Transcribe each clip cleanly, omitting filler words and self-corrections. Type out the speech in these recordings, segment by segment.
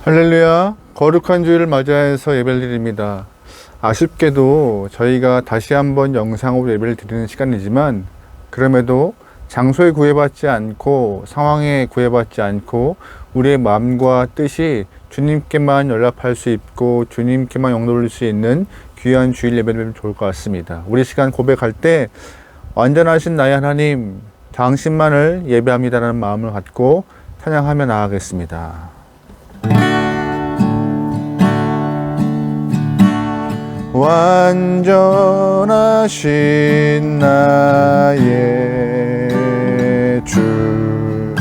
할렐루야, 거룩한 주일을 맞이해서 예배를 드립니다. 아쉽게도 저희가 다시 한번 영상으로 예배를 드리는 시간이지만, 그럼에도 장소에 구애받지 않고 상황에 구애받지 않고 우리의 마음과 뜻이 주님께만 연락할 수 있고 주님께만 영도 올릴 수 있는 귀한 주일 예배를 드리면 좋을 것 같습니다. 우리 시간 고백할 때 완전하신 나의 하나님, 당신만을 예배합니다라는 마음을 갖고 찬양하며 나아가겠습니다. 완전하신 나의 주,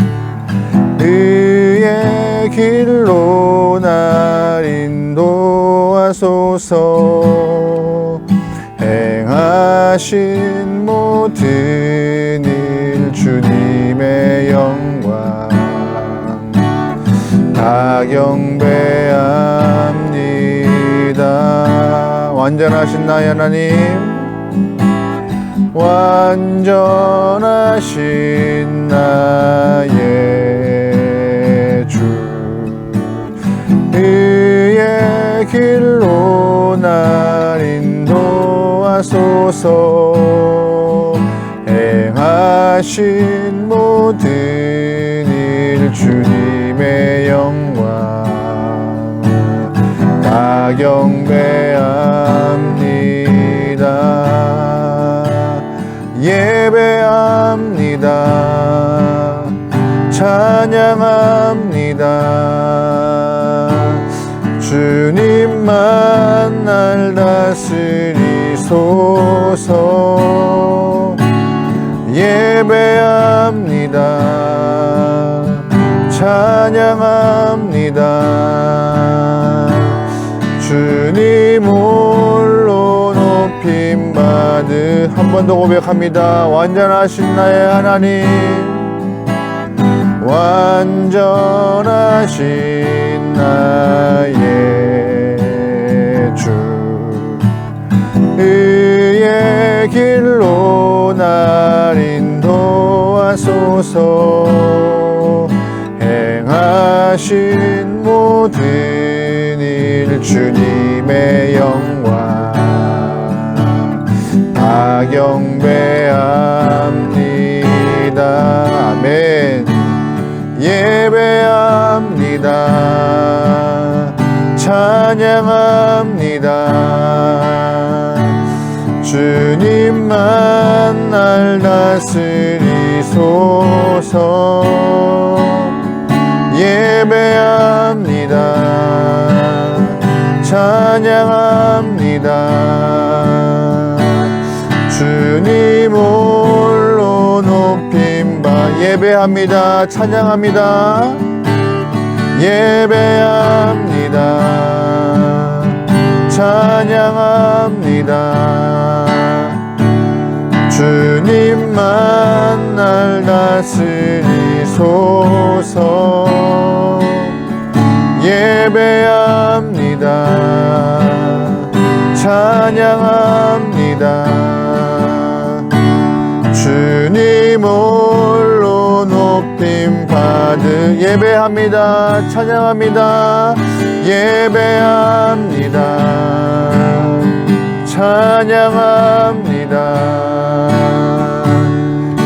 의의 길로 날 인도하소서. 행하신 모든 일 주님의 영광 다 경배합니다. 완전하신 나의 하나님, 완전하신 나의 주, 의의 길로 날 인도하소서. 행하신 모든 일 주님의 영광 다 경배합니다. 예배합니다. 찬양합니다. 주님만 날 다스리소서. 예배합니다. 찬양합니다. 주님 홀로 높임 받으. 한 번 더 고백합니다. 완전하신 나의 하나님, 완전하신 나의 주, 의의 길로 날 인도하소서. 행하신 모든 일 주님의 영광 다 경배합니다. 아멘. 예배합니다. 찬양합니다. 주님만 날 다스리소서. 예배합니다. 찬양합니다. 주님 홀로 높임 받. 예배합니다. 찬양합니다. 예배합니다. 찬양합니다. 주님만 날 다스리소서. 예배합니다. 찬양합니다. 주님 홀로 높임 받으. 예배합니다. 찬양합니다. 예배합니다. 찬양합니다.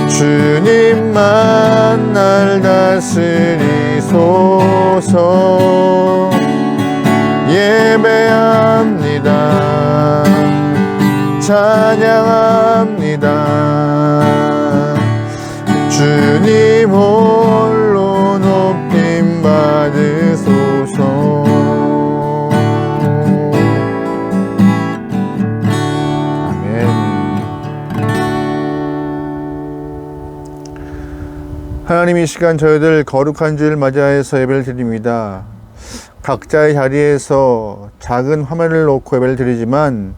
주님만 날 다스리소서. 예배합니다. 찬양합니다. 주님 홀로 높임 받으소서. 하나님, 이 시간 저희들 거룩한 주일 맞이하여서 예배를 드립니다. 각자의 자리에서 작은 화면을 놓고 예배를 드리지만,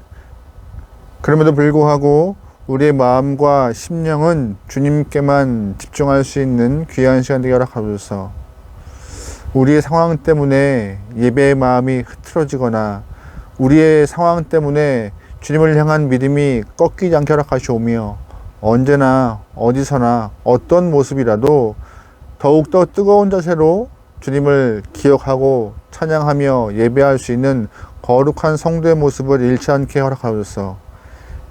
그럼에도 불구하고 우리의 마음과 심령은 주님께만 집중할 수 있는 귀한 시간 되게 허락하소서. 우리의 상황 때문에 예배의 마음이 흐트러지거나 우리의 상황 때문에 주님을 향한 믿음이 꺾이지 않게 허락하시오며, 언제나 어디서나 어떤 모습이라도 더욱더 뜨거운 자세로 주님을 기억하고 찬양하며 예배할 수 있는 거룩한 성도의 모습을 잃지 않게 허락하소서.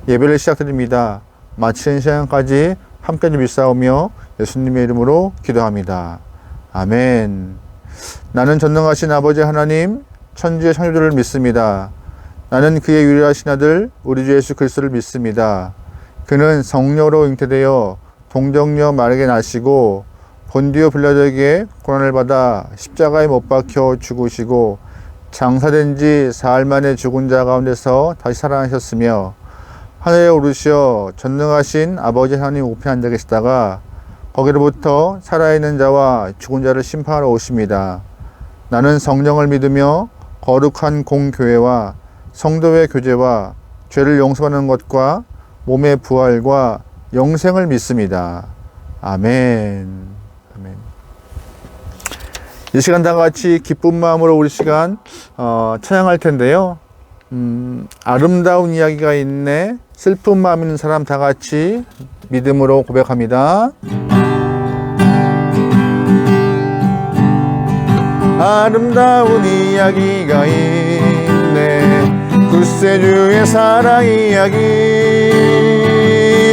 예배를 시작드립니다. 마치는 시간까지 함께 믿사오며 예수님의 이름으로 기도합니다. 아멘. 나는 전능하신 아버지 하나님, 천지의 창조주를 믿습니다. 나는 그의 유일하신 아들 우리 주 예수 그리스도를 믿습니다. 그는 성령으로 잉태되어 동정녀 마리아에게 나시고 본디오 빌라도에게 고난을 받아 십자가에 못 박혀 죽으시고 장사된 지 사흘 만에 죽은 자 가운데서 다시 살아나셨으며 하늘에 오르시어 전능하신 아버지 하나님 우편에 앉아 계시다가 거기로부터 살아있는 자와 죽은 자를 심판하러 오십니다. 나는 성령을 믿으며 거룩한 공교회와 성도의 교제와 죄를 용서하는 것과 몸의 부활과 영생을 믿습니다. 아멘. 아멘. 이 시간 다 같이 기쁜 마음으로 우리 시간 찬양할 텐데요. 아름다운 이야기가 있네. 슬픈 마음 있는 사람 다 같이 믿음으로 고백합니다. 아름다운 이야기가 있네. 구세주의 사랑 이야기.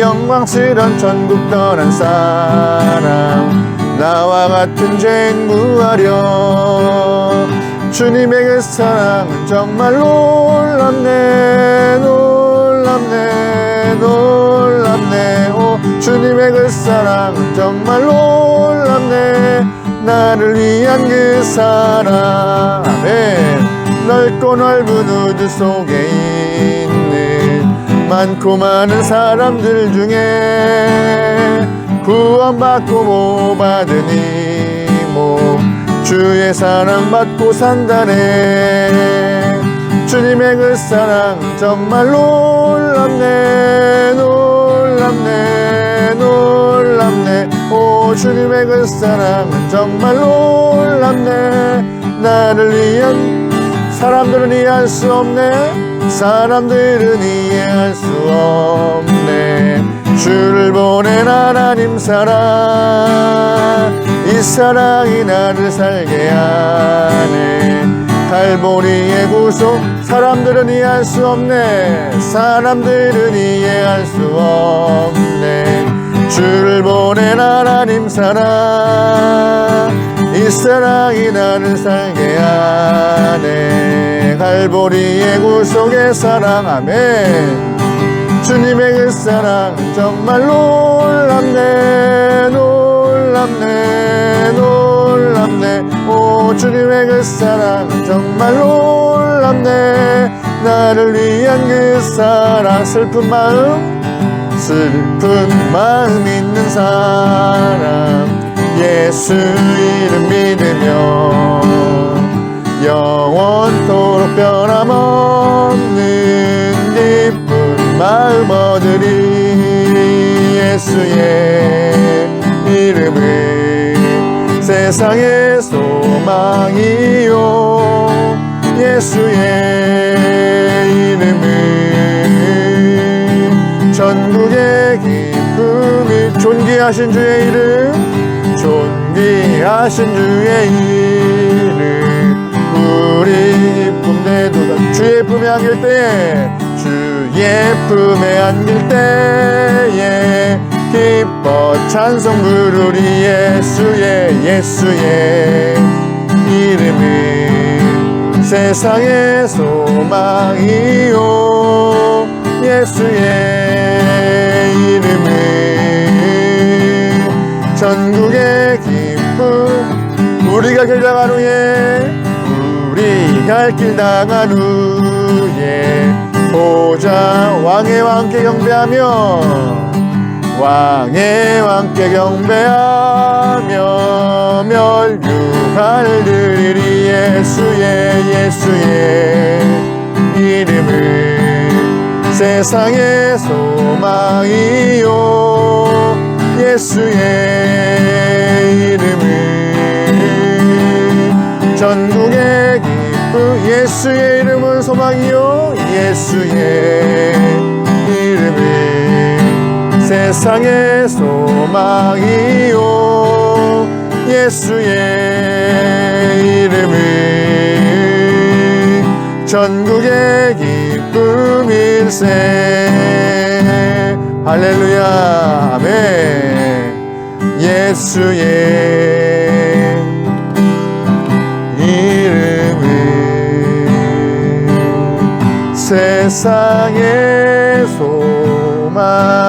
영광스런 천국 떠난 사람 나와 같은 죄인 구하려. 주님의 그 사랑은 정말 놀랍네. 놀랍네. 놀랍네. 오 주님의 그 사랑은 정말 놀랍네. 나를 위한 그 사랑. 아멘. 넓고 넓은 우주 속에 있는 많고 많은 사람들 중에 구원받고 못 받은 이몸 주의 사랑 받고 산다네. 주님의 그 사랑 정말 놀랍네. 놀랍네. 놀랍네. 오 주님의 그 사랑은 정말 놀랍네. 나를 위한 사람들은 이해할 수 없네. 사람들은 이해할 수 없네. 주를 보낸 하나님 사랑, 이 사랑이 나를 살게 하네. 갈보리의 구속 사람들은 이해할 수 없네. 사람들은 이해할 수 없네. 주를 보낸 하나님 사랑, 이 사랑이 나를 살게 하네. 갈보리의 구속의 사랑. 아멘. 주님의 그 사랑은 정말 놀랍네. 놀랍네. 놀랍네. 오 주님의 그 사랑은 정말 놀랍네. 나를 위한 그 사랑. 슬픈 마음 있는 사람 예수 이름 믿으며 영원토록 변함없는 기쁜 마음 얻으리. 예수의 이름은 세상의 소망이요. 예수의 이름은 전국의 기쁨이. 존귀하신 주의 이름, 존귀하신 주의 이름. 우리 기쁨 대도다. 주의 품에 안길 때에, 주의 품에 안길 때에 기뻐 찬송 부르리. 예수의 이름은 세상의 소망이요. 예수의 이름은 전국의 기쁨. 우리가 길 당한 후에, 우리 갈 길 당한 후에 보자 왕의 왕께 경배하며, 왕의 왕께 경배하며 멸류관을 드리리. 예수의 이름은 세상의 소망이요. 예수의 이름은 전국의 기쁨. 예수의 이름은 소망이요. 예수의 이름은 세상의 소망이요. 예수의 이름은 전국의 기쁨일세. 할렐루야. 아멘. 예수의 이름은 세상의 소망이요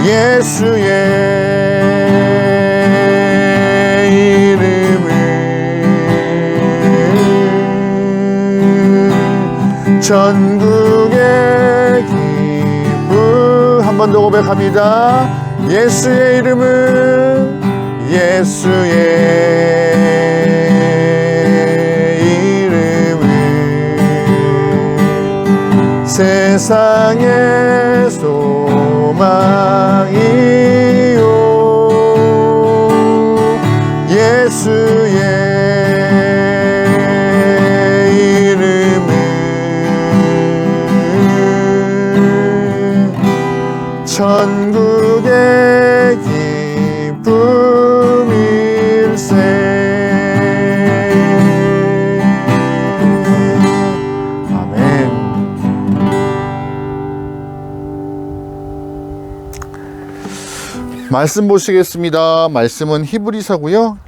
예수의 이름은 전국의 기쁨. 한 번 더 고백합니다. 예수의 이름은 세상의 소망이요 예수의 이름은 천국의 기쁨일세. 말씀 보시겠습니다. 말씀은 히브리서고요.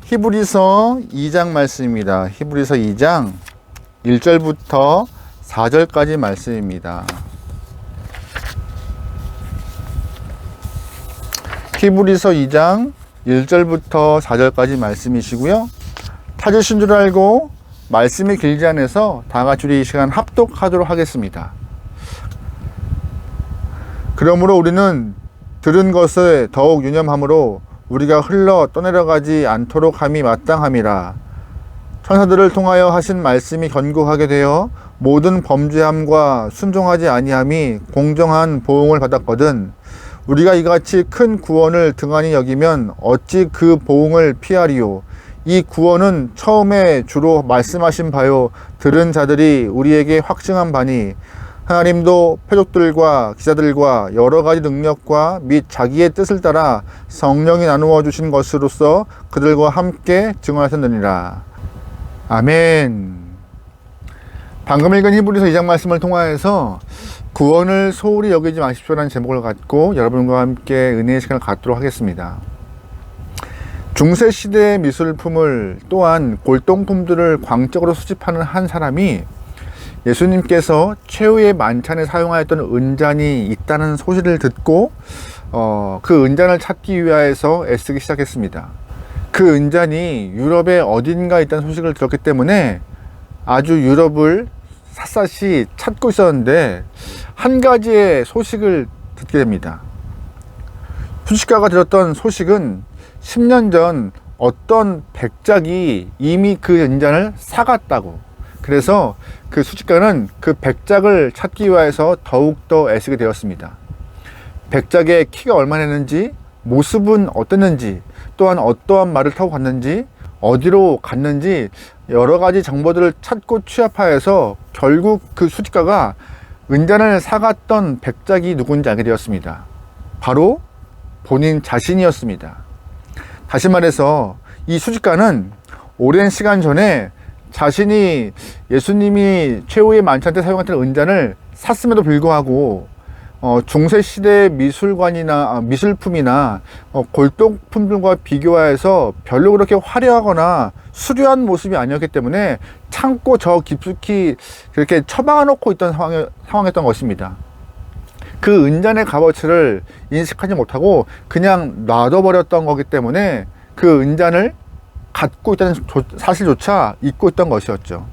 히브리서 2장 말씀입니다. 히브리서 2장 1절부터 4절까지 말씀입니다. 히브리서 2장 1절부터 4절까지 말씀이시고요. 찾으신 줄 알고 말씀이 길지 않아서 다 같이 우리 이 시간 합독하도록 하겠습니다. 그러므로 우리는 들은 것을 더욱 유념함으로 우리가 흘러 떠내려가지 않도록 함이 마땅함이라. 천사들을 통하여 하신 말씀이 견고하게 되어 모든 범죄함과 순종하지 아니함이 공정한 보응을 받았거든. 우리가 이같이 큰 구원을 등한히 여기면 어찌 그 보응을 피하리요. 이 구원은 처음에 주로 말씀하신 바요 들은 자들이 우리에게 확증한 바니 하나님도 표적들과 기사들과 여러 가지 능력과 및 자기의 뜻을 따라 성령이 나누어 주신 것으로서 그들과 함께 증언하셨느니라. 아멘. 방금 읽은 히브리서 2장 말씀을 통하여서 구원을 소홀히 여기지 마십시오라는 제목을 갖고 여러분과 함께 은혜의 시간을 갖도록 하겠습니다. 중세시대의 미술품을 또한 골동품들을 광적으로 수집하는 한 사람이 예수님께서 최후의 만찬에 사용하였던 은잔이 있다는 소식을 듣고 그 은잔을 찾기 위하여서 애쓰기 시작했습니다. 그 은잔이 유럽의 어딘가에 있다는 소식을 들었기 때문에 아주 유럽을 샅샅이 찾고 있었는데 한 가지의 소식을 듣게 됩니다. 수집가가 들었던 소식은 10년 전 어떤 백작이 이미 그 은잔을 사갔다고. 그래서 그 수집가는 그 백작을 찾기 위해서 더욱더 애쓰게 되었습니다. 백작의 키가 얼마나 되는지, 모습은 어땠는지, 또한 어떠한 말을 타고 갔는지, 어디로 갔는지 여러 가지 정보들을 찾고 취합하여서 결국 그 수집가가 은잔을 사갔던 백작이 누군지 알게 되었습니다. 바로 본인 자신이었습니다. 다시 말해서 이 수집가는 오랜 시간 전에 자신이 예수님이 최후의 만찬 때 사용했던 은잔을 샀음에도 불구하고 중세시대 미술관이나 미술품이나 골동품들과 비교하여서 별로 그렇게 화려하거나 수려한 모습이 아니었기 때문에 참고 저 깊숙이 그렇게 처박아 놓고 있던 상황이었던 것입니다. 그 은잔의 값어치를 인식하지 못하고 그냥 놔둬버렸던 거기 때문에 그 은잔을 갖고 있다는 사실조차 잊고 있던 것이었죠.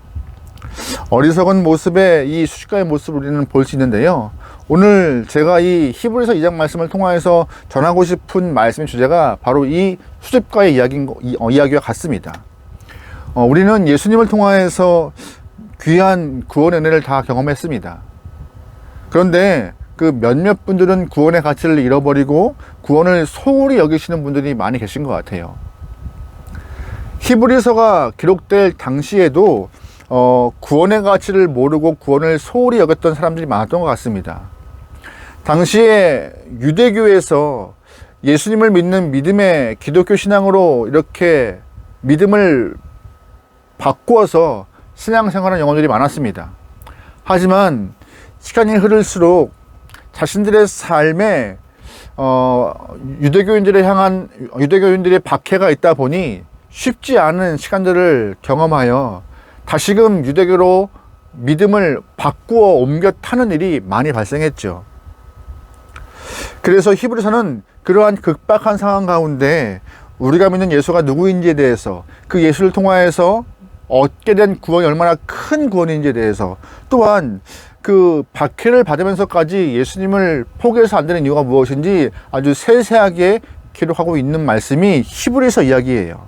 어리석은 모습의 이 수집가의 모습을 우리는 볼 수 있는데요. 오늘 제가 이 히브리서 2장 말씀을 통하여서 전하고 싶은 말씀의 주제가 바로 이 수집가의 이야기와 같습니다. 우리는 예수님을 통하여서 귀한 구원의 은혜를 다 경험했습니다. 그런데 그 몇몇 분들은 구원의 가치를 잃어버리고 구원을 소홀히 여기시는 분들이 많이 계신 것 같아요. 히브리서가 기록될 당시에도 구원의 가치를 모르고 구원을 소홀히 여겼던 사람들이 많았던 것 같습니다. 당시에 유대교에서 예수님을 믿는 믿음의 기독교 신앙으로 이렇게 믿음을 바꾸어서 신앙생활하는 영혼들이 많았습니다. 하지만 시간이 흐를수록 자신들의 삶에 유대교인들의 박해가 있다 보니 쉽지 않은 시간들을 경험하여 다시금 유대교로 믿음을 바꾸어 옮겨 타는 일이 많이 발생했죠. 그래서 히브리서는 그러한 극박한 상황 가운데 우리가 믿는 예수가 누구인지에 대해서, 그 예수를 통하여서 얻게 된 구원이 얼마나 큰 구원인지에 대해서, 또한 그 박해를 받으면서까지 예수님을 포기해서 안 되는 이유가 무엇인지 아주 세세하게 기록하고 있는 말씀이 히브리서 이야기예요.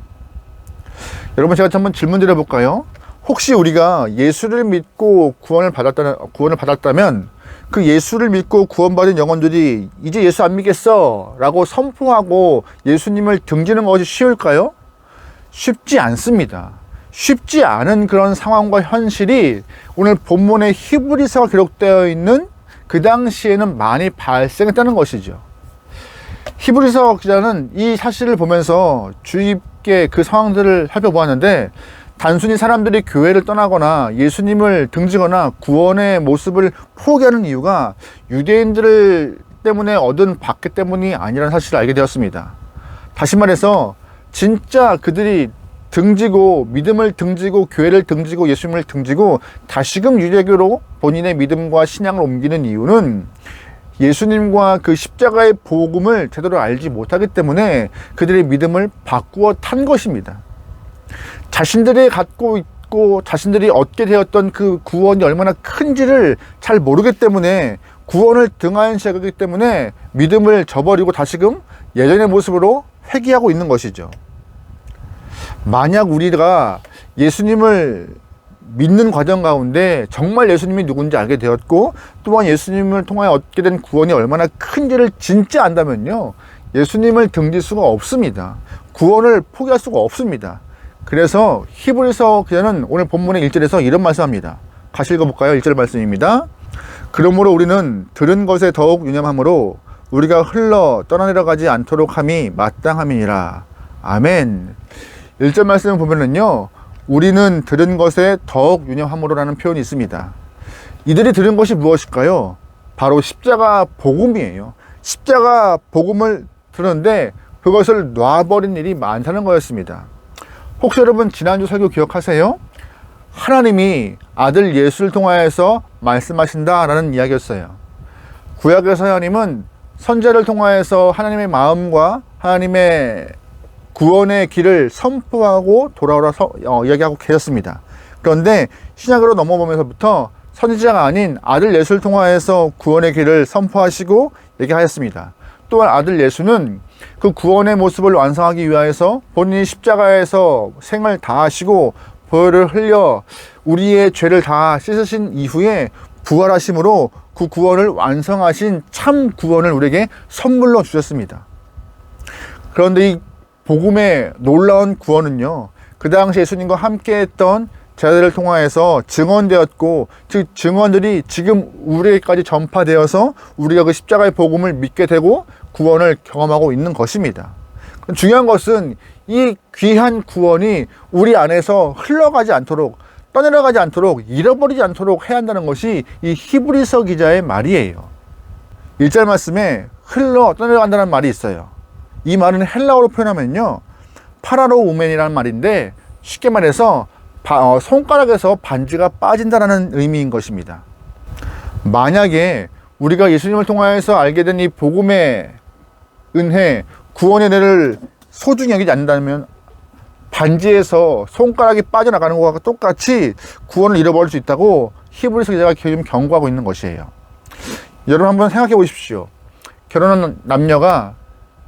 여러분, 제가 한번 질문 드려볼까요? 혹시 우리가 예수를 믿고 구원을 받았다면 그 예수를 믿고 구원받은 영혼들이 이제 예수 안 믿겠어 라고 선포하고 예수님을 등지는 것이 쉬울까요? 쉽지 않습니다. 쉽지 않은 그런 상황과 현실이 오늘 본문의 히브리서가 기록되어 있는 그 당시에는 많이 발생했다는 것이죠. 히브리서 기자는 이 사실을 보면서 주의 깊게 그 상황들을 살펴보았는데, 단순히 사람들이 교회를 떠나거나 예수님을 등지거나 구원의 모습을 포기하는 이유가 유대인들 때문에 얻은 박해 때문이 아니라는 사실을 알게 되었습니다. 다시 말해서 진짜 그들이 등지고 믿음을 등지고 교회를 등지고 예수님을 등지고 다시금 유대교로 본인의 믿음과 신앙을 옮기는 이유는 예수님과 그 십자가의 복음을 제대로 알지 못하기 때문에 그들의 믿음을 바꾸어 탄 것입니다. 자신들이 갖고 있고 자신들이 얻게 되었던 그 구원이 얼마나 큰지를 잘 모르기 때문에, 구원을 등한시하기 때문에 믿음을 저버리고 다시금 예전의 모습으로 회귀하고 있는 것이죠. 만약 우리가 예수님을 믿는 과정 가운데 정말 예수님이 누군지 알게 되었고, 또한 예수님을 통하여 얻게 된 구원이 얼마나 큰지를 진짜 안다면요, 예수님을 등질 수가 없습니다. 구원을 포기할 수가 없습니다. 그래서 히브리서 기자는 오늘 본문의 1절에서 이런 말씀합니다. 같이 읽어볼까요? 1절 말씀입니다. 그러므로 우리는 들은 것에 더욱 유념함으로 우리가 흘러 떠나내려가지 않도록 함이 마땅함이니라. 아멘. 1절 말씀을 보면은요, 우리는 들은 것에 더욱 유념함으로라는 표현이 있습니다. 이들이 들은 것이 무엇일까요? 바로 십자가 복음이에요. 십자가 복음을 들었는데 그것을 놔버린 일이 많다는 거였습니다. 혹시 여러분 지난주 설교 기억하세요? 하나님이 아들 예수를 통하여서 말씀하신다라는 이야기였어요. 구약에서 하나님은 선지자를 통하여서 하나님의 마음과 하나님의 구원의 길을 선포하고 돌아오라 이야기하고 계셨습니다. 그런데 신약으로 넘어오면서부터 선지자가 아닌 아들 예수를 통하여서 구원의 길을 선포하시고 얘기하였습니다. 또한 아들 예수는 그 구원의 모습을 완성하기 위하여서 본인이 십자가에서 생을 다하시고 보혈을 흘려 우리의 죄를 다 씻으신 이후에 부활하심으로 그 구원을 완성하신 참 구원을 우리에게 선물로 주셨습니다. 그런데 이 복음의 놀라운 구원은요, 그 당시 예수님과 함께 했던 제자들을 통하여서 증언되었고, 그 증언들이 지금 우리에게까지 전파되어서 우리가 그 십자가의 복음을 믿게 되고 구원을 경험하고 있는 것입니다. 중요한 것은 이 귀한 구원이 우리 안에서 흘러가지 않도록, 떠내려가지 않도록, 잃어버리지 않도록 해야 한다는 것이 이 히브리서 기자의 말이에요. 1절 말씀에 흘러 떠내려간다는 말이 있어요. 이 말은 헬라어로 표현하면요, 파라로 우멘이라는 말인데, 쉽게 말해서 손가락에서 반지가 빠진다는 의미인 것입니다. 만약에 우리가 예수님을 통하여서 알게 된 이 복음의 은혜, 구원의 은혜를 소중히 여기지 않는다면 반지에서 손가락이 빠져나가는 것과 똑같이 구원을 잃어버릴 수 있다고 히브리서 기자가 지금 경고하고 있는 것이에요. 여러분 한번 생각해 보십시오. 결혼한 남녀가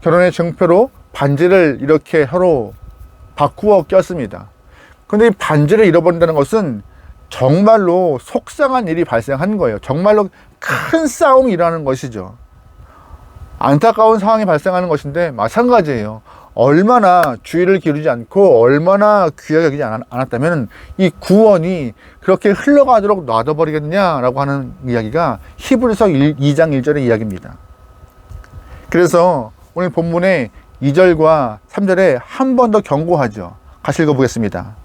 결혼의 증표로 반지를 이렇게 서로 바꾸어 꼈습니다. 그런데 이 반지를 잃어버린다는 것은 정말로 속상한 일이 발생한 거예요. 정말로 큰 싸움이 일어나는 것이죠. 안타까운 상황이 발생하는 것인데 마찬가지예요. 얼마나 주의를 기울이지 않고 얼마나 귀하게 여기지 않았다면 이 구원이 그렇게 흘러가도록 놔둬버리겠느냐라고 하는 이야기가 히브리서 2장 1절의 이야기입니다. 그래서 오늘 본문의 2절과 3절에 한 번 더 경고하죠. 같이 읽어보겠습니다.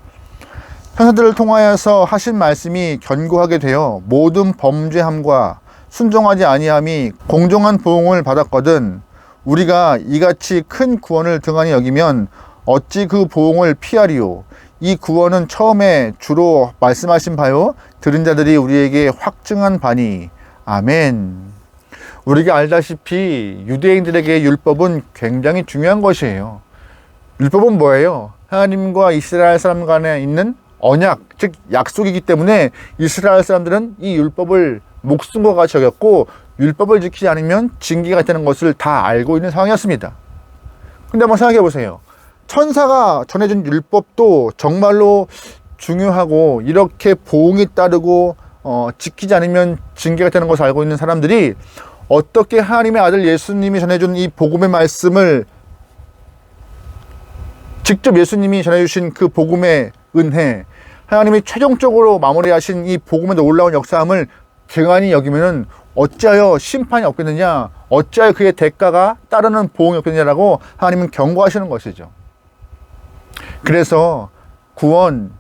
천사들을 통하여서 하신 말씀이 견고하게 되어 모든 범죄함과 순종하지 아니함이 공정한 보응을 받았거든 우리가 이같이 큰 구원을 등한히 여기면 어찌 그 보응을 피하리요. 이 구원은 처음에 주로 말씀하신 바요 들은 자들이 우리에게 확증한 바니. 아멘. 우리가 알다시피 유대인들에게 율법은 굉장히 중요한 것이에요. 율법은 뭐예요? 하나님과 이스라엘 사람 간에 있는 언약, 즉 약속이기 때문에 이스라엘 사람들은 이 율법을 목숨과 같이 여겼고 율법을 지키지 않으면 징계가 있다는 것을 다 알고 있는 상황이었습니다. 근데 한번 생각해 보세요. 천사가 전해준 율법도 정말로 중요하고 이렇게 보응이 따르고 지키지 않으면 징계가 되는 것을 알고 있는 사람들이 어떻게 하나님의 아들 예수님이 전해준 이 복음의 말씀을 직접 예수님이 전해주신 그 복음의 은혜, 하나님이 최종적으로 마무리하신 이 복음의 놀라운 역사함을 등한히 여기면은 어찌하여 심판이 없겠느냐, 어찌하여 그의 대가가 따르는 보응이 없겠느냐라고 하나님은 경고하시는 것이죠. 그래서 구원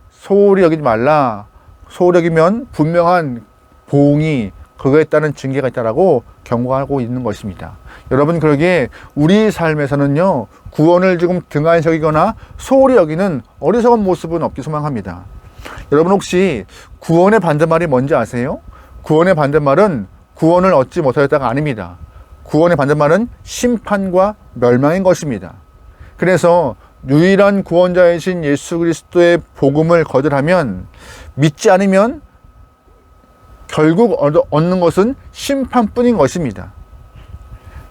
소홀히 여기지 말라. 소홀히 여기면 분명한 보응이 그거에 따른 징계가 있다라고 경고하고 있는 것입니다. 여러분, 그러기에 우리 삶에서는요, 구원을 지금 등한히 여기거나 소홀히 여기는 어리석은 모습은 없기 소망합니다. 여러분, 혹시 구원의 반대말이 뭔지 아세요? 구원의 반대말은 구원을 얻지 못하였다가 아닙니다. 구원의 반대말은 심판과 멸망인 것입니다. 그래서 유일한 구원자이신 예수 그리스도의 복음을 거절하면, 믿지 않으면 결국 얻는 것은 심판뿐인 것입니다.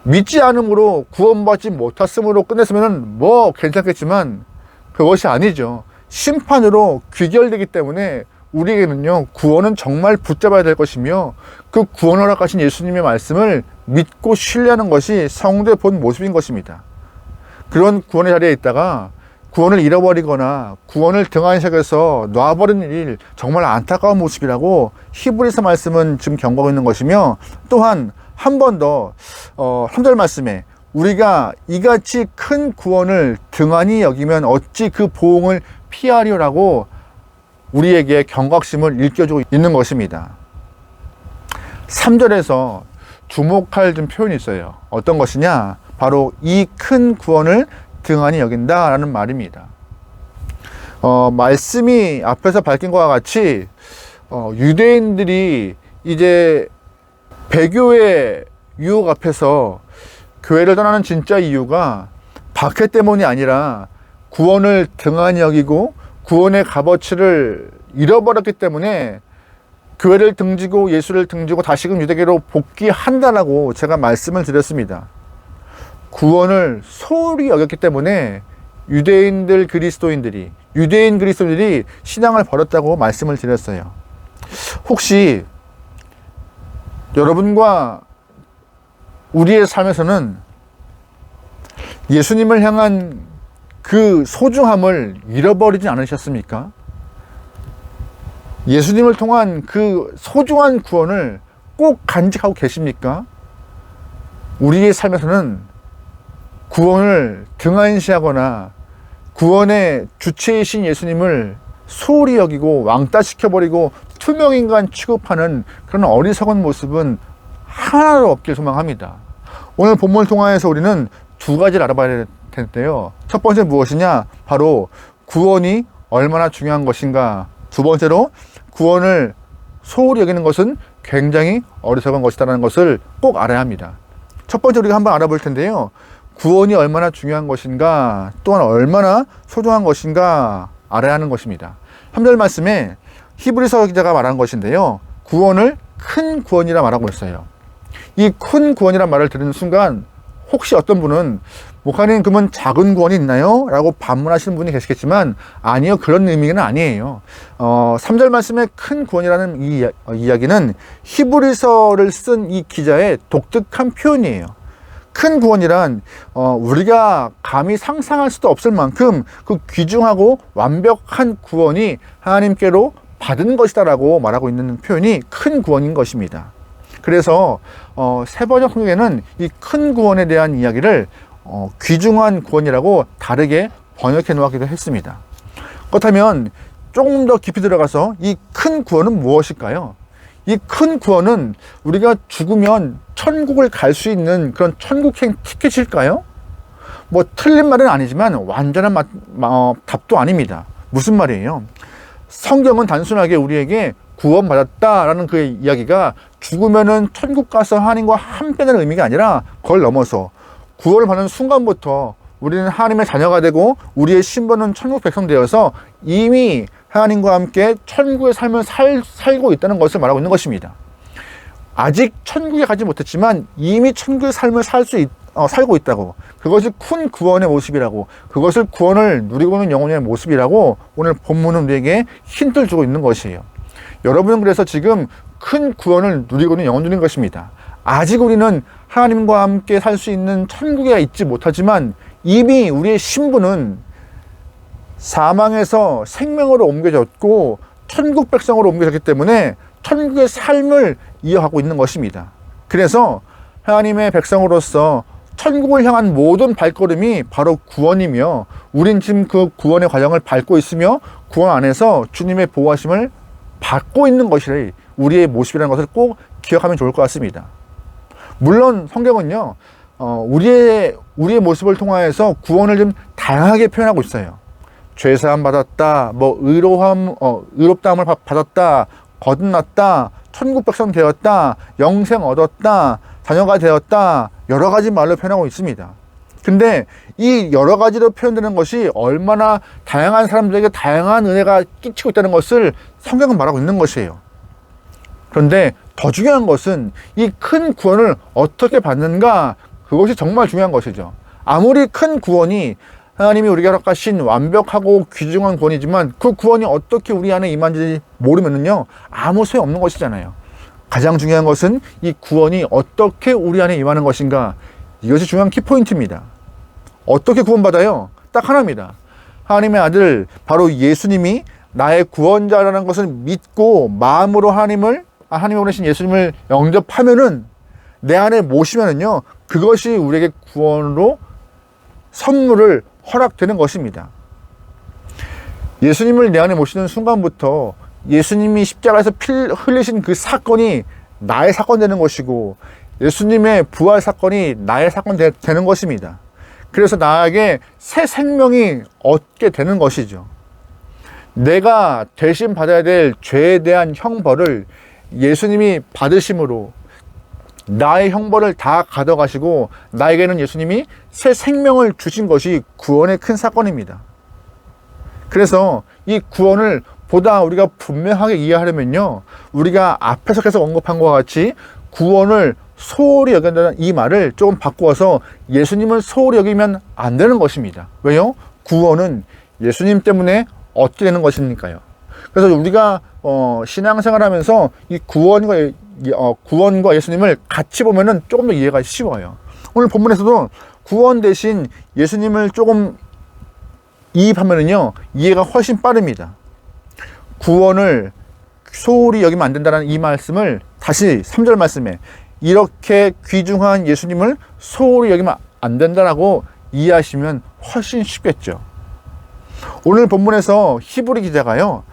믿지 않음으로 구원받지 못했으므로 끝냈으면 뭐 괜찮겠지만 그것이 아니죠. 심판으로 귀결되기 때문에 우리에게는요, 구원은 정말 붙잡아야 될 것이며 그 구원을 허락하신 예수님의 말씀을 믿고 신뢰하는 것이 성도의 본 모습인 것입니다. 그런 구원의 자리에 있다가 구원을 잃어버리거나 구원을 등한히 여겨서 놔버리는 일, 정말 안타까운 모습이라고 히브리서 말씀은 지금 경고하고 있는 것이며, 또한 한 번 더 3절 말씀에 우리가 이같이 큰 구원을 등한히 여기면 어찌 그 보응을 피하리라고 우리에게 경각심을 일깨워주고 있는 것입니다. 3절에서 주목할 좀 표현이 있어요. 어떤 것이냐? 바로 이 큰 구원을 등한히 여긴다라는 말입니다. 말씀이 앞에서 밝힌 것과 같이 유대인들이 이제 배교의 유혹 앞에서 교회를 떠나는 진짜 이유가 박해 때문이 아니라 구원을 등한히 여기고 구원의 값어치를 잃어버렸기 때문에 교회를 등지고 예수를 등지고 다시금 유대계로 복귀한다라고 제가 말씀을 드렸습니다. 구원을 소홀히 여겼기 때문에 유대인 그리스도인들이 신앙을 버렸다고 말씀을 드렸어요. 혹시 여러분과 우리의 삶에서는 예수님을 향한 그 소중함을 잃어버리지 않으셨습니까? 예수님을 통한 그 소중한 구원을 꼭 간직하고 계십니까? 우리의 삶에서는 구원을 등한시하거나 구원의 주체이신 예수님을 소홀히 여기고 왕따시켜버리고 투명인간 취급하는 그런 어리석은 모습은 하나도 없길 소망합니다. 오늘 본문을 통하여서 우리는 두 가지를 알아봐야 될 텐데요. 첫 번째 무엇이냐? 바로 구원이 얼마나 중요한 것인가. 두 번째로 구원을 소홀히 여기는 것은 굉장히 어리석은 것이다라는 것을 꼭 알아야 합니다. 첫 번째 우리가 한번 알아볼 텐데요. 구원이 얼마나 중요한 것인가, 또한 얼마나 소중한 것인가 알아야 하는 것입니다. 3절 말씀에 히브리서 기자가 말한 것인데요. 구원을 큰 구원이라 말하고 있어요. 이 큰 구원이란 말을 들은 순간 혹시 어떤 분은 목사님, 그러면 작은 구원이 있나요? 라고 반문하시는 분이 계시겠지만 아니요, 그런 의미는 아니에요. 3절 말씀에 큰 구원이라는 이 이야기는 히브리서를 쓴 이 기자의 독특한 표현이에요. 큰 구원이란 우리가 감히 상상할 수도 없을 만큼 그 귀중하고 완벽한 구원이 하나님께로 받은 것이다라고 말하고 있는 표현이 큰 구원인 것입니다. 그래서 세번역 성경에는 이 큰 구원에 대한 이야기를 귀중한 구원이라고 다르게 번역해 놓았기도 했습니다. 그렇다면 조금 더 깊이 들어가서 이 큰 구원은 무엇일까요? 이 큰 구원은 우리가 죽으면 천국을 갈 수 있는 그런 천국행 티켓일까요? 뭐 틀린 말은 아니지만 완전한 답도 아닙니다. 무슨 말이에요? 성경은 단순하게 우리에게 구원받았다라는 그 이야기가 죽으면은 천국 가서 하나님과 함께하는 의미가 아니라 그걸 넘어서 구원을 받는 순간부터 우리는 하나님의 자녀가 되고 우리의 신분은 천국 백성 되어서 이미 하나님과 함께 천국의 삶을 살고 있다는 것을 말하고 있는 것입니다. 아직 천국에 가지 못했지만 이미 천국의 삶을 살고 있다고, 그것이 큰 구원의 모습이라고, 그것을 구원을 누리고 있는 영혼의 모습이라고 오늘 본문은 우리에게 힌트를 주고 있는 것이에요. 여러분은 그래서 지금 큰 구원을 누리고 있는 영혼들인 것입니다. 아직 우리는 하나님과 함께 살 수 있는 천국에 있지 못하지만 이미 우리의 신분은 사망에서 생명으로 옮겨졌고 천국 백성으로 옮겨졌기 때문에 천국의 삶을 이어가고 있는 것입니다. 그래서 하나님의 백성으로서 천국을 향한 모든 발걸음이 바로 구원이며 우린 지금 그 구원의 과정을 밟고 있으며 구원 안에서 주님의 보호하심을 받고 있는 것이 우리의 모습이라는 것을 꼭 기억하면 좋을 것 같습니다. 물론 성경은요, 우리의 모습을 통하여서 구원을 좀 다양하게 표현하고 있어요. 죄사함 받았다, 의롭다함을 받았다, 거듭났다, 천국 백성 되었다, 영생 얻었다, 자녀가 되었다, 여러 가지 말로 표현하고 있습니다. 근데 이 여러 가지로 표현되는 것이 얼마나 다양한 사람들에게 다양한 은혜가 끼치고 있다는 것을 성경은 말하고 있는 것이에요. 그런데 더 중요한 것은 이 큰 구원을 어떻게 받는가, 그것이 정말 중요한 것이죠. 아무리 큰 구원이 하나님이 우리에게 허락하신 완벽하고 귀중한 구원이지만 그 구원이 어떻게 우리 안에 임한지 모르면은요, 아무 소용없는 것이잖아요. 가장 중요한 것은 이 구원이 어떻게 우리 안에 임하는 것인가, 이것이 중요한 키포인트입니다. 어떻게 구원받아요? 딱 하나입니다. 하나님의 아들 바로 예수님이 나의 구원자라는 것을 믿고 마음으로 하나님을 보내신 예수님을 영접하면은, 내 안에 모시면은요, 그것이 우리에게 구원으로 선물을 허락되는 것입니다. 예수님을 내 안에 모시는 순간부터 예수님이 십자가에서 피 흘리신 그 사건이 나의 사건 되는 것이고 예수님의 부활 사건이 나의 사건 되는 것입니다. 그래서 나에게 새 생명이 얻게 되는 것이죠. 내가 대신 받아야 될 죄에 대한 형벌을 예수님이 받으심으로 나의 형벌을 다 가져가시고 나에게는 예수님이 새 생명을 주신 것이 구원의 큰 사건입니다. 그래서 이 구원을 보다 우리가 분명하게 이해하려면요, 우리가 앞에서 계속 언급한 것과 같이 구원을 소홀히 여긴다는 이 말을 조금 바꾸어서 예수님을 소홀히 여기면 안 되는 것입니다. 왜요? 구원은 예수님 때문에 얻게 되는 것이니까요. 그래서 우리가 신앙생활하면서 이 구원과 예수님을 같이 보면은 조금 더 이해가 쉬워요. 오늘 본문에서도 구원 대신 예수님을 조금 이입하면은요, 이해가 훨씬 빠릅니다. 구원을 소홀히 여기면 안 된다는 이 말씀을 다시 3절 말씀에 이렇게 귀중한 예수님을 소홀히 여기면 안 된다라고 이해하시면 훨씬 쉽겠죠. 오늘 본문에서 히브리 기자가요,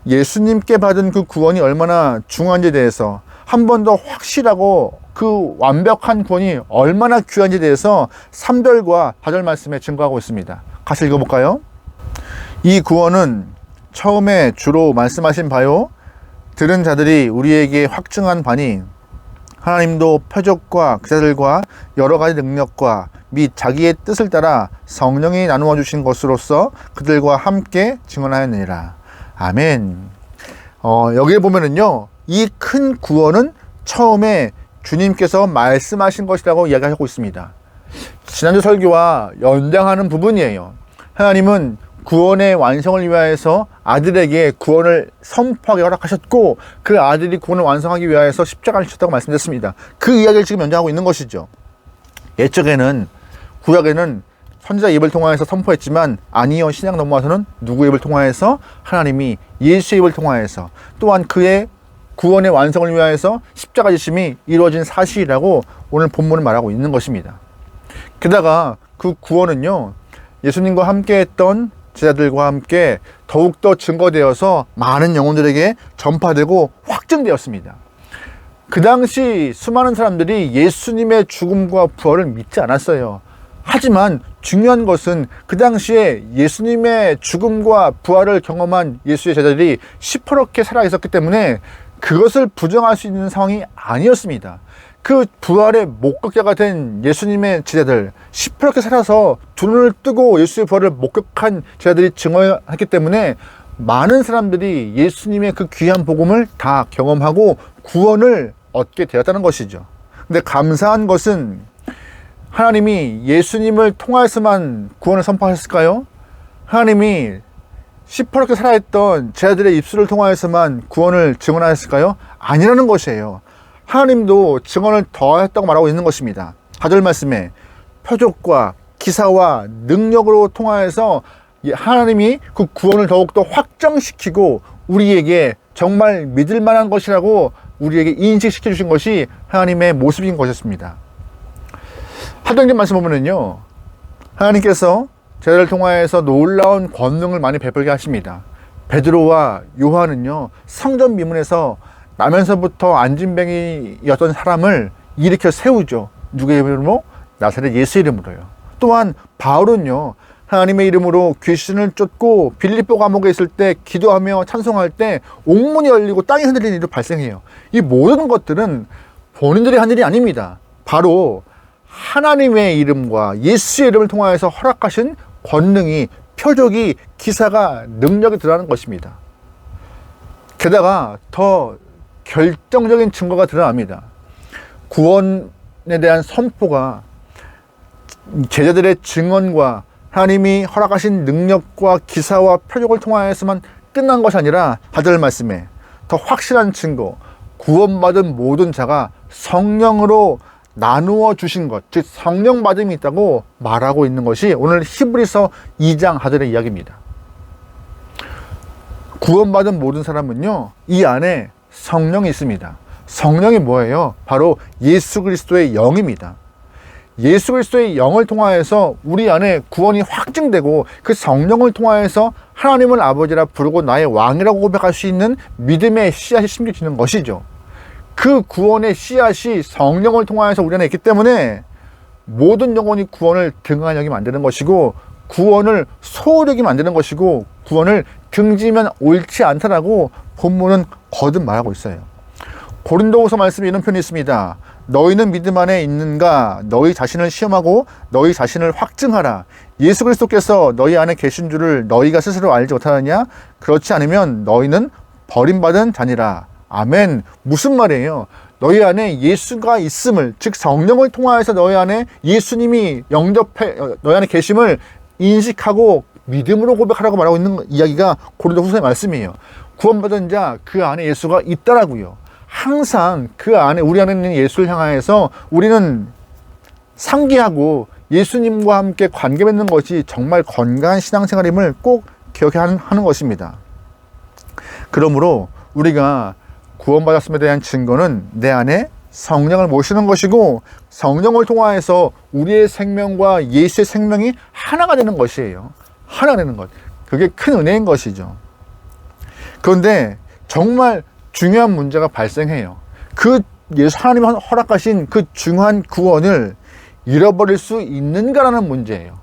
예수님께 받은 그 구원이 얼마나 중요한지에 대해서 한 번 더 확실하고 그 완벽한 구원이 얼마나 귀한지에 대해서 3절과 4절 말씀에 증거하고 있습니다. 같이 읽어볼까요? 이 구원은 처음에 주로 말씀하신 바요, 들은 자들이 우리에게 확증한 바니 하나님도 표적과 기사들과 여러 가지 능력과 및 자기의 뜻을 따라 성령이 나누어 주신 것으로서 그들과 함께 증언하였느니라. 아멘. 여기에 보면은요, 이 큰 구원은 처음에 주님께서 말씀하신 것이라고 이야기하고 있습니다. 지난주 설교와 연장하는 부분이에요. 하나님은 구원의 완성을 위하여서 아들에게 구원을 선포하게 허락하셨고 그 아들이 구원을 완성하기 위하여서 십자가를 지셨다고 말씀드렸습니다. 그 이야기를 지금 연장하고 있는 것이죠. 옛적에는, 구약에는 선지자 입을 통하여서 선포했지만 아니요, 신약 넘어와서는 누구의 입을 통하여서? 하나님이 예수의 입을 통하여서, 또한 그의 구원의 완성을 위하여서 십자가 지심이 이루어진 사실이라고 오늘 본문은 말하고 있는 것입니다. 게다가 그 구원은요, 예수님과 함께 했던 제자들과 함께 더욱더 증거되어서 많은 영혼들에게 전파되고 확증되었습니다. 그 당시 수많은 사람들이 예수님의 죽음과 부활을 믿지 않았어요. 하지만 중요한 것은 그 당시에 예수님의 죽음과 부활을 경험한 예수의 제자들이 시퍼렇게 살아 있었기 때문에 그것을 부정할 수 있는 상황이 아니었습니다. 그 부활의 목격자가 된 예수님의 제자들, 시퍼렇게 살아서 두 눈을 뜨고 예수의 부활을 목격한 제자들이 증언했기 때문에 많은 사람들이 예수님의 그 귀한 복음을 다 경험하고 구원을 얻게 되었다는 것이죠. 근데 감사한 것은 하나님이 예수님을 통하여서만 구원을 선포하셨을까요? 하나님이 시퍼렇게 살아있던 제자들의 입술을 통하여서만 구원을 증언하였을까요? 아니라는 것이에요. 하나님도 증언을 더하였다고 말하고 있는 것입니다. 4절 말씀에 표적과 기사와 능력으로 통하여서 하나님이 그 구원을 더욱더 확정시키고 우리에게 정말 믿을 만한 것이라고 우리에게 인식시켜 주신 것이 하나님의 모습인 것이었습니다. 사도행전 말씀 보면은요, 하나님께서 제자를 통하여서 놀라운 권능을 많이 베풀게 하십니다. 베드로와 요한은요, 성전 미문에서 나면서부터 안진뱅이였던 사람을 일으켜 세우죠. 누구의 이름으로? 나사렛 예수 이름으로요. 또한 바울은요, 하나님의 이름으로 귀신을 쫓고 빌립보 감옥에 있을 때 기도하며 찬송할 때 옥문이 열리고 땅이 흔들리는 일이 발생해요. 이 모든 것들은 본인들이 한 일이 아닙니다. 바로 하나님의 이름과 예수의 이름을 통하여서 허락하신 권능이, 표적이, 기사가, 능력이 드러나는 것입니다. 게다가 더 결정적인 증거가 드러납니다. 구원에 대한 선포가 제자들의 증언과 하나님이 허락하신 능력과 기사와 표적을 통하여서만 끝난 것이 아니라 4절 말씀에 더 확실한 증거, 구원받은 모든 자가 성령으로 나누어 주신 것, 즉 성령 받음이 있다고 말하고 있는 것이 오늘 히브리서 2장 4절의 이야기입니다. 구원받은 모든 사람은요, 이 안에 성령이 있습니다. 성령이 뭐예요? 바로 예수 그리스도의 영입니다. 예수 그리스도의 영을 통하여서 우리 안에 구원이 확증되고 그 성령을 통하여서 하나님을 아버지라 부르고 나의 왕이라고 고백할 수 있는 믿음의 씨앗이 심겨지는 것이죠. 그 구원의 씨앗이 성령을 통하여서 우리 안에 있기 때문에 모든 영혼이 구원을 등한히 여기면 안 되는 것이고, 구원을 소홀히 여기면 안 되는 것이고, 구원을 등지면 옳지 않다라고 본문은 거듭 말하고 있어요. 고린도후서 말씀에 이런 표현이 있습니다. 너희는 믿음 안에 있는가? 너희 자신을 시험하고 너희 자신을 확증하라. 예수 그리스도께서 너희 안에 계신 줄을 너희가 스스로 알지 못하느냐? 그렇지 않으면 너희는 버림받은 자니라. 아멘. 무슨 말이에요? 너희 안에 예수가 있음을, 즉 성령을 통하여서 너희 안에 예수님이 영접해 너희 안에 계심을 인식하고 믿음으로 고백하라고 말하고 있는 이야기가 고린도후서의 말씀이에요. 구원받은 자, 그 안에 예수가 있다라고요. 항상 그 안에, 우리 안에 있는 예수를 향하여서 우리는 상기하고 예수님과 함께 관계 맺는 것이 정말 건강한 신앙생활임을 꼭 기억해야 하는 것입니다. 그러므로 우리가 구원받았음에 대한 증거는 내 안에 성령을 모시는 것이고, 성령을 통하여서 우리의 생명과 예수의 생명이 하나가 되는 것이에요. 하나가 되는 것. 그게 큰 은혜인 것이죠. 그런데 정말 중요한 문제가 발생해요. 그 예수 하나님이 허락하신 그 중요한 구원을 잃어버릴 수 있는가라는 문제예요.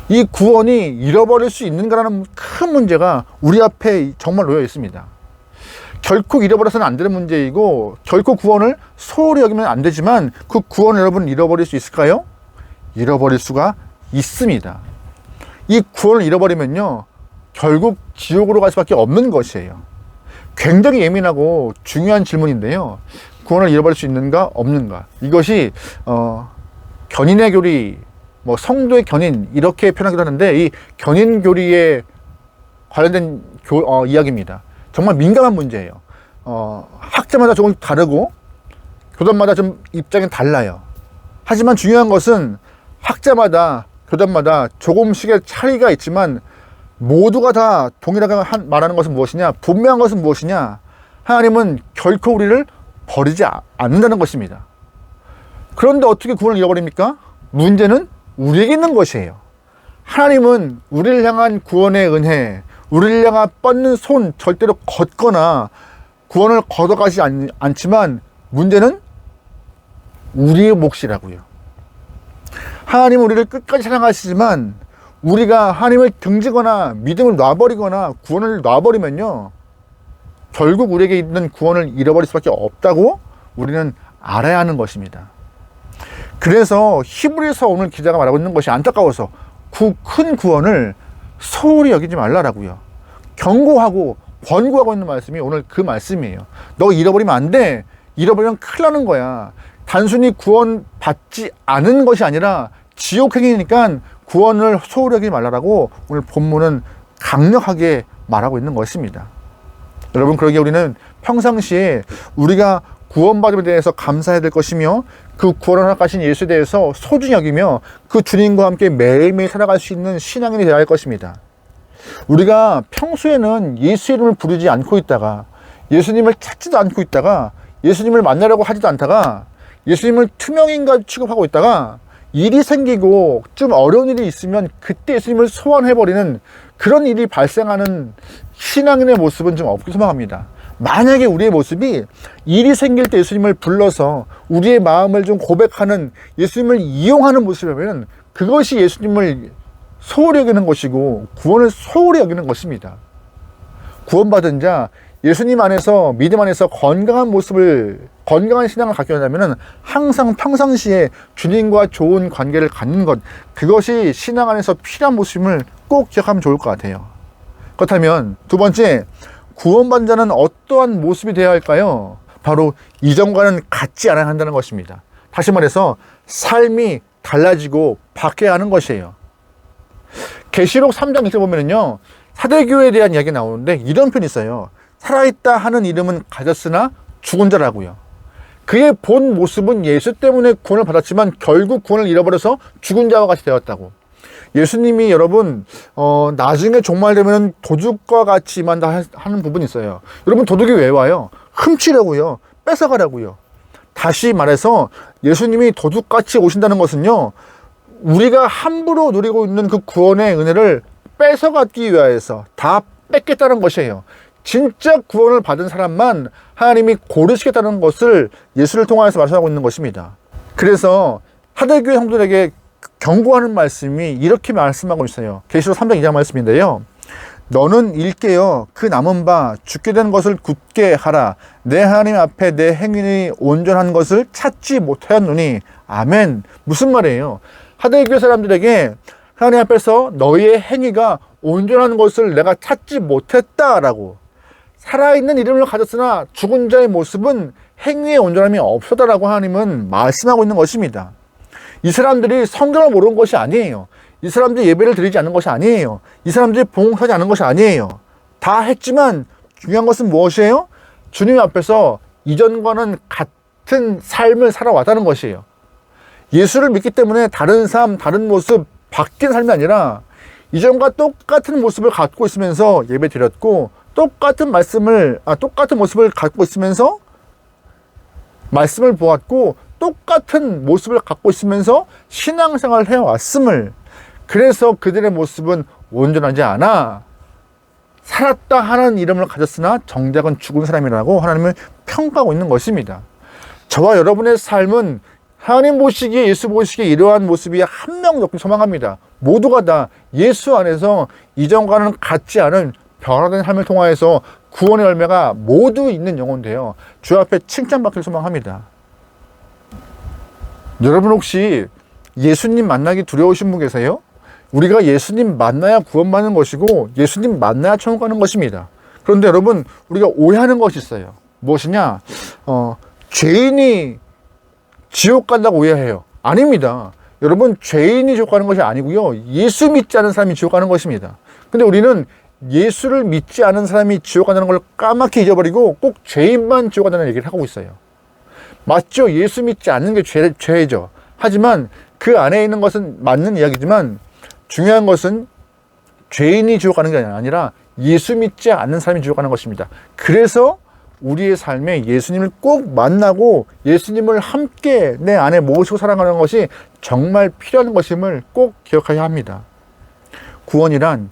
이 구원이 잃어버릴 수 있는가라는 큰 문제가 우리 앞에 정말 놓여 있습니다. 결코 잃어버려서는 안 되는 문제이고, 결코 구원을 소홀히 여기면 안 되지만, 그 구원을 여러분 잃어버릴 수 있을까요? 잃어버릴 수가 있습니다. 이 구원을 잃어버리면요, 결국 지옥으로 갈 수밖에 없는 것이에요. 굉장히 예민하고 중요한 질문인데요, 구원을 잃어버릴 수 있는가 없는가, 이것이 견인의 교리, 성도의 견인, 이렇게 표현하기도 하는데, 이 견인 교리에 관련된 이야기입니다. 정말 민감한 문제예요. 학자마다 조금 다르고 교단마다 좀 입장이 달라요. 하지만 중요한 것은 학자마다, 교단마다 조금씩의 차이가 있지만 모두가 다 동일하게 말하는 것은 무엇이냐, 분명한 것은 무엇이냐, 하나님은 결코 우리를 버리지 않는다는 것입니다. 그런데 어떻게 구원을 잃어버립니까? 문제는 우리에게 있는 것이에요. 하나님은 우리를 향한 구원의 은혜, 우리를 향한 뻗는 손 절대로 걷거나 구원을 걷어가지 않지만 문제는 우리의 몫이라고요. 하나님은 우리를 끝까지 사랑하시지만 우리가 하나님을 등지거나 믿음을 놔버리거나 구원을 놔버리면요, 결국 우리에게 있는 구원을 잃어버릴 수밖에 없다고 우리는 알아야 하는 것입니다. 그래서 히브리서 오늘 기자가 말하고 있는 것이 안타까워서 큰 구원을 소홀히 여기지 말라라고요. 경고하고 권고하고 있는 말씀이 오늘 그 말씀이에요. 너 잃어버리면 안 돼. 잃어버리면 큰일 나는 거야. 단순히 구원 받지 않은 것이 아니라 지옥행이니까 구원을 소홀히 여기지 말라라고 오늘 본문은 강력하게 말하고 있는 것입니다. 여러분, 그러기에 우리는 평상시에 우리가 구원받음에 대해서 감사해야 될 것이며 그 구원을 허락하신 예수에 대해서 소중히 여기며 그 주님과 함께 매일매일 살아갈 수 있는 신앙인이 되어야 할 것입니다. 우리가 평소에는 예수 이름을 부르지 않고 있다가 예수님을 찾지도 않고 있다가 예수님을 만나려고 하지도 않다가 예수님을 투명인가 취급하고 있다가 일이 생기고 좀 어려운 일이 있으면 그때 예수님을 소환해버리는 그런 일이 발생하는 신앙인의 모습은 좀 없길 소망합니다. 만약에 우리의 모습이 일이 생길 때 예수님을 불러서 우리의 마음을 좀 고백하는, 예수님을 이용하는 모습이라면 그것이 예수님을 소홀히 여기는 것이고 구원을 소홀히 여기는 것입니다. 구원받은 자, 예수님 안에서, 믿음 안에서 건강한 신앙을 갖게 된다면 항상 평상시에 주님과 좋은 관계를 갖는 것, 그것이 신앙 안에서 필요한 모습임을 꼭 기억하면 좋을 것 같아요. 그렇다면 두 번째, 구원받은 자는 어떠한 모습이 되어야 할까요? 바로 이전과는 같지 않아야 한다는 것입니다. 다시 말해서 삶이 달라지고 바뀌어야 하는 것이에요. 계시록 3장 1절 보면은요, 사대교회에 대한 이야기 나오는데 이런 편이 있어요. 살아있다 하는 이름은 가졌으나 죽은 자라고요. 그의 본 모습은 예수 때문에 구원을 받았지만 결국 구원을 잃어버려서 죽은 자와 같이 되었다고. 예수님이 여러분 나중에 종말 되면 도둑과 같이 임한다 하는 부분이 있어요. 여러분, 도둑이 왜 와요? 훔치려고요. 뺏어가려고요. 다시 말해서 예수님이 도둑같이 오신다는 것은요, 우리가 함부로 누리고 있는 그 구원의 은혜를 뺏어가기 위해서 다 뺏겠다는 것이에요. 진짜 구원을 받은 사람만 하나님이 고르시겠다는 것을 예수를 통하여서 말씀하고 있는 것입니다. 그래서 하대교회 성도들에게 경고하는 말씀이 이렇게 말씀하고 있어요. 계시록 3장 2장 말씀인데요, 너는 일깨어 그 남은 바 죽게 된 것을 굳게 하라. 내 하나님 앞에 내 행위는 온전한 것을 찾지 못하였노니. 아멘. 무슨 말이에요? 하대교회 사람들에게 하나님 앞에서 너희의 행위가 온전한 것을 내가 찾지 못했다라고, 살아있는 이름을 가졌으나 죽은 자의 모습은 행위의 온전함이 없었다라고 하나님은 말씀하고 있는 것입니다. 이 사람들이 성경을 모르는 것이 아니에요. 이 사람들이 예배를 드리지 않는 것이 아니에요. 이 사람들이 봉사하지 않는 것이 아니에요. 다 했지만 중요한 것은 무엇이에요? 주님 앞에서 이전과는 같은 삶을 살아왔다는 것이에요. 예수를 믿기 때문에 다른 삶, 다른 모습, 바뀐 삶이 아니라 이전과 똑같은 모습을 갖고 있으면서 예배 드렸고, 똑같은 모습을 갖고 있으면서 말씀을 보았고, 똑같은 모습을 갖고 있으면서 신앙생활을 해왔음을, 그래서 그들의 모습은 온전하지 않아 살았다 하는 이름을 가졌으나 정작은 죽은 사람이라고 하나님은 평가하고 있는 것입니다. 저와 여러분의 삶은 하나님 보시기에, 예수 보시기에 이러한 모습이 한 명도 없길 소망합니다. 모두가 다 예수 안에서 이전과는 같지 않은 변화된 삶을 통하여서 구원의 열매가 모두 있는 영혼 되어 주 앞에 칭찬받길 소망합니다. 여러분, 혹시 예수님 만나기 두려우신 분 계세요? 우리가 예수님 만나야 구원받는 것이고 예수님 만나야 천국 가는 것입니다. 그런데 여러분, 우리가 오해하는 것이 있어요. 무엇이냐? 죄인이 지옥 간다고 오해해요. 아닙니다. 여러분, 죄인이 지옥 가는 것이 아니고요, 예수 믿지 않은 사람이 지옥 가는 것입니다. 근데 우리는 예수를 믿지 않은 사람이 지옥 간다는 걸 까맣게 잊어버리고 꼭 죄인만 지옥 간다는 얘기를 하고 있어요. 맞죠? 예수 믿지 않는 게 죄죠. 하지만 그 안에 있는 것은 맞는 이야기지만 중요한 것은 죄인이 지옥 가는 게 아니라 예수 믿지 않는 사람이 지옥 가는 것입니다. 그래서 우리의 삶에 예수님을 꼭 만나고 예수님을 함께 내 안에 모시고 살아가는 것이 정말 필요한 것임을 꼭 기억해야 합니다. 구원이란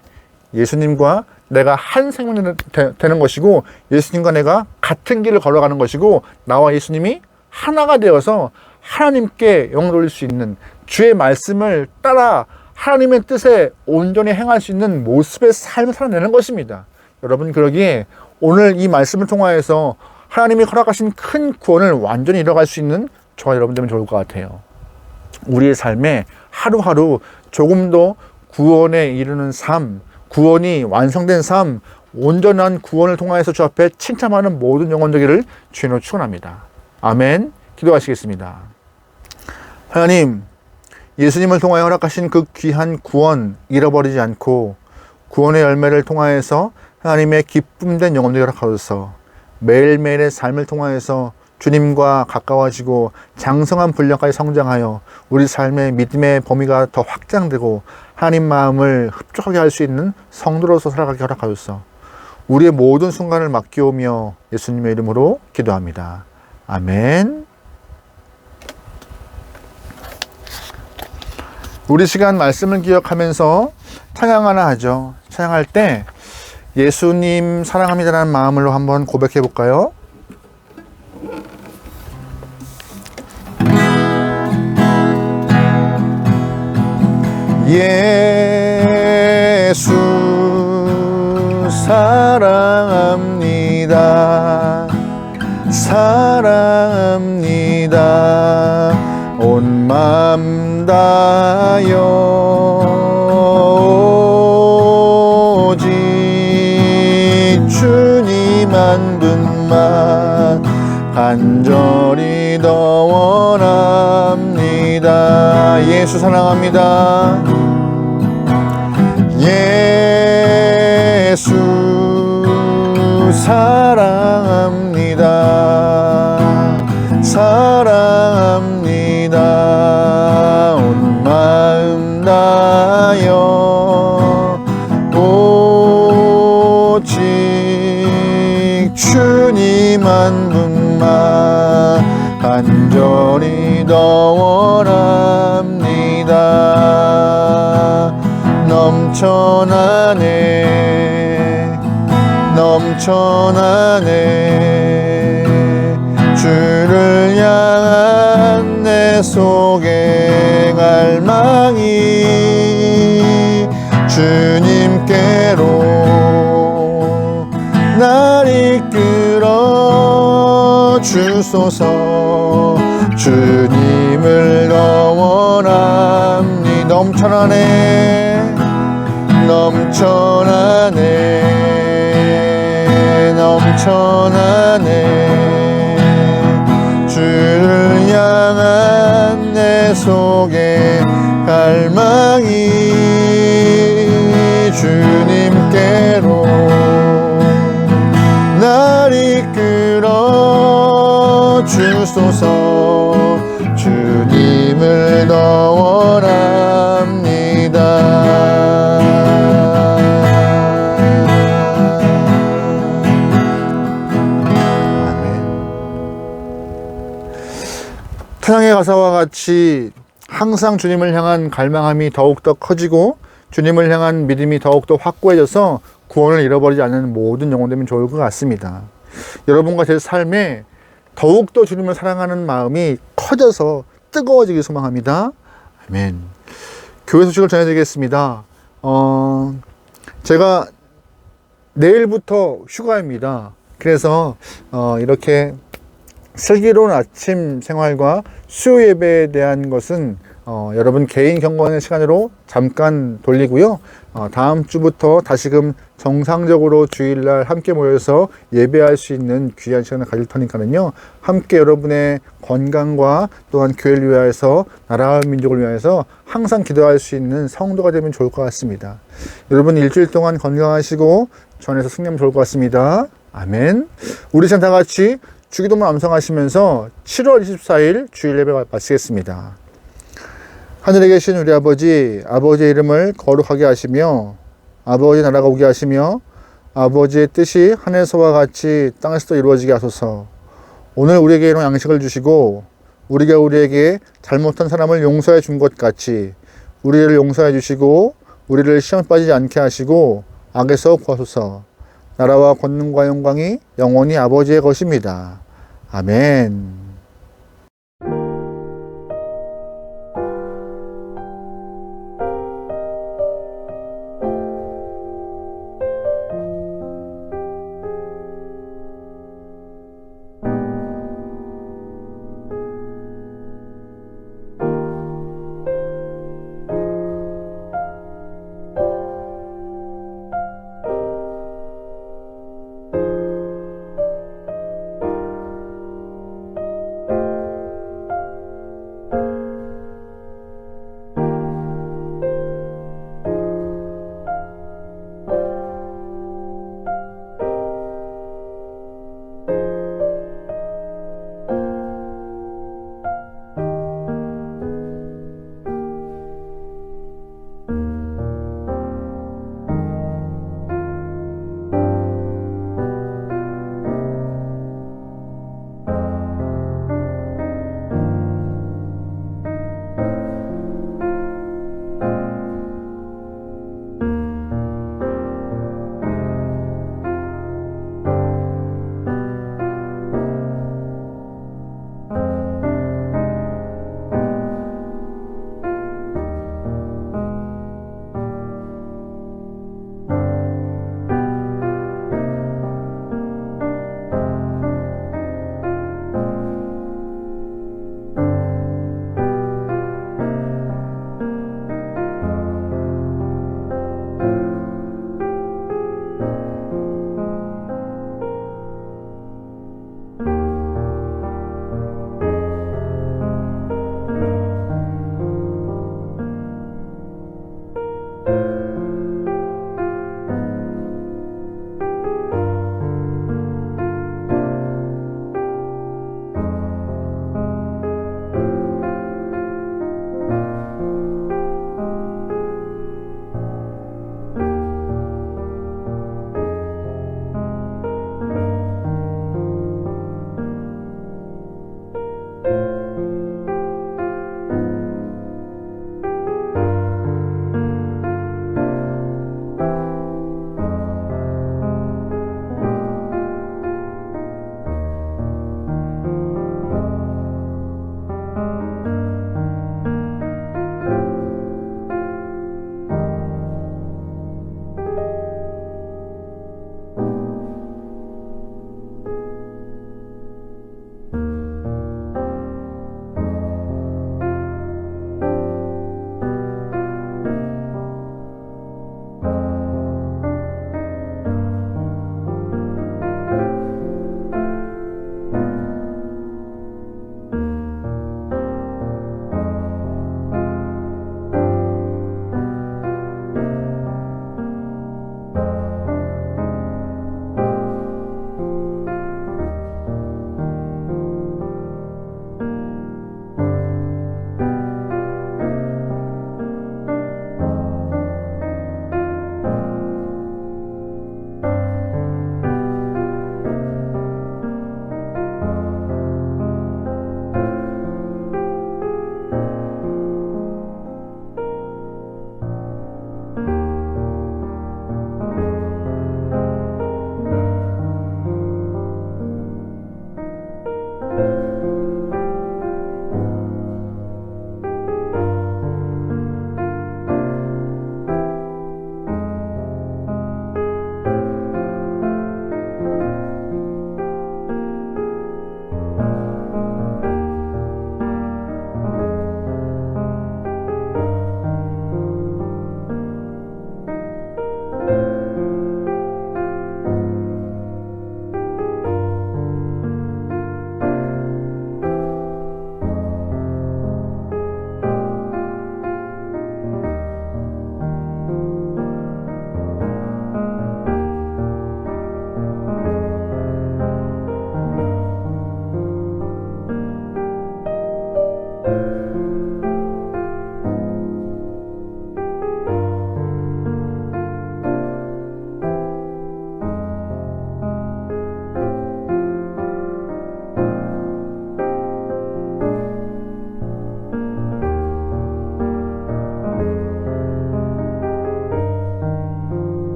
예수님과 내가 한 생명이 되는 것이고, 예수님과 내가 같은 길을 걸어가는 것이고, 나와 예수님이 하나가 되어서 하나님께 영광 돌릴 수 있는, 주의 말씀을 따라 하나님의 뜻에 온전히 행할 수 있는 모습의 삶을 살아내는 것입니다. 여러분, 그러기에 오늘 이 말씀을 통하여서 하나님이 허락하신 큰 구원을 완전히 이뤄갈 수 있는 저와 여러분 되면 좋을 것 같아요. 우리의 삶에 하루하루 조금 더 구원에 이르는 삶, 구원이 완성된 삶, 온전한 구원을 통하여서 주 앞에 칭찬하는 모든 영혼 되기를 주님으로 축원합니다. 아멘. 기도하시겠습니다. 하나님, 예수님을 통하여 허락하신 그 귀한 구원 잃어버리지 않고 구원의 열매를 통하여서 하나님의 기쁨된 영혼들이 허락하소서. 매일매일의 삶을 통하여서 주님과 가까워지고 장성한 분량까지 성장하여 우리 삶의 믿음의 범위가 더 확장되고 하나님 마음을 흡족하게 할 수 있는 성도로서 살아가게 허락하소서. 우리의 모든 순간을 맡기오며 예수님의 이름으로 기도합니다. 아멘. 우리 시간 말씀을 기억하면서 찬양 하나 하죠. 찬양할 때 예수님 사랑합니다라는 마음으로 한번 고백해 볼까요? 예수 사랑합니다. 사랑합니다. 온 마음 다여 오직 주님 한 분만 간절히 더 원합니다. 예수 사랑합니다. 예수 사랑합니다. 사랑합니다. 온 마음 다여 오직 주님 한 분만 간절히 더 원합니다. 넘쳐나네 넘쳐나네 주를 향한 내 속의 갈망이 주님께로 날 이끌어 주소서. 주님을 더 원합니다. 넘쳐나네 넘쳐나네 넘쳐나네 주를 향한 내 속의 갈망이 주님께로 날 이끌어 주소서. 주님을 더 원합니다. 찬양의 가사와 같이 항상 주님을 향한 갈망함이 더욱더 커지고 주님을 향한 믿음이 더욱더 확고해져서 구원을 잃어버리지 않는 모든 영혼 되면 좋을 것 같습니다. 여러분과 제 삶에 더욱더 주님을 사랑하는 마음이 커져서 뜨거워지길 소망합니다. 아멘. 교회 소식을 전해드리겠습니다. 제가 내일부터 휴가입니다. 그래서 이렇게 슬기로운 아침 생활과 수요 예배에 대한 것은 여러분 개인 경건의 시간으로 잠깐 돌리고요. 다음 주부터 다시금 정상적으로 주일날 함께 모여서 예배할 수 있는 귀한 시간을 가질 테니까는요. 함께 여러분의 건강과 또한 교회를 위하여서 나라와 민족을 위하여서 항상 기도할 수 있는 성도가 되면 좋을 것 같습니다. 여러분 일주일 동안 건강하시고 주 안에서 승리하면 좋을 것 같습니다. 아멘. 우리 시간 다 같이 주기도문 암송하시면서 7월 24일 주일 예배 마치겠습니다. 하늘에 계신 우리 아버지, 아버지의 이름을 거룩하게 하시며 아버지 나라가 오게 하시며 아버지의 뜻이 하늘에서와 같이 땅에서도 이루어지게 하소서. 오늘 우리에게 이런 양식을 주시고 우리가 우리에게 잘못한 사람을 용서해 준 것 같이 우리를 용서해 주시고 우리를 시험에 빠지지 않게 하시고 악에서 구하소서. 나라와 권능과 영광이 영원히 아버지의 것입니다. 아멘.